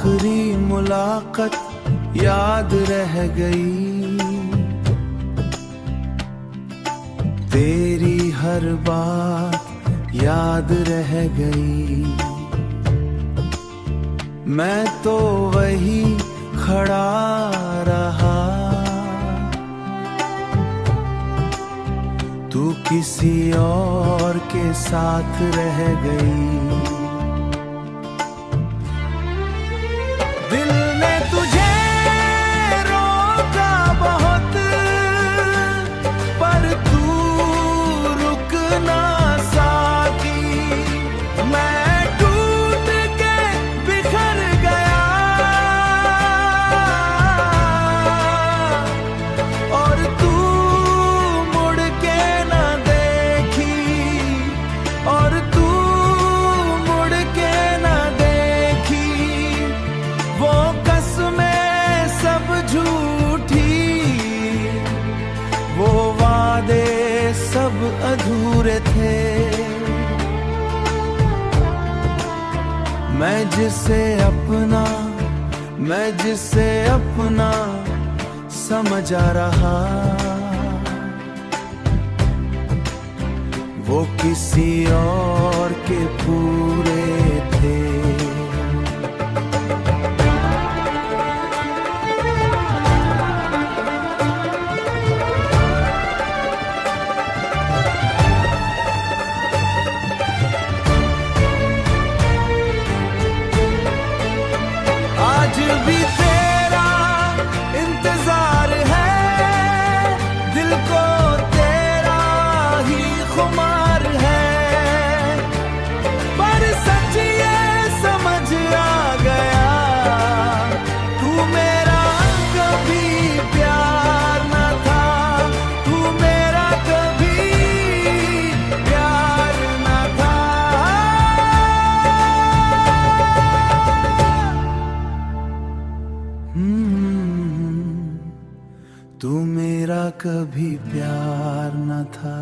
आखिरी मुलाकात याद रह गई, तेरी हर बात याद रह गई। मैं तो वही खड़ा रहा, तू किसी और के साथ रह गई। दिल ने तुझे रोका बहुत, पर तू रुक ना सकी। मैं टूट के बिखर गया और तू मुड़ के ना देखी, और तू मुड़ के ना देखी। वो कसमें सब झूठी, वो वादे सब अधूरे थे। मैं जिसे अपना समझा रहा, वो किसी और के पूरे थे। आज भी तेरा इंतजार है, दिल को तेरा ही खुमार है। पर सच ये समझ आ गया, तू मेरा कभी प्यार न था, तू मेरा कभी प्यार न था। तू मेरा कभी प्यार न था।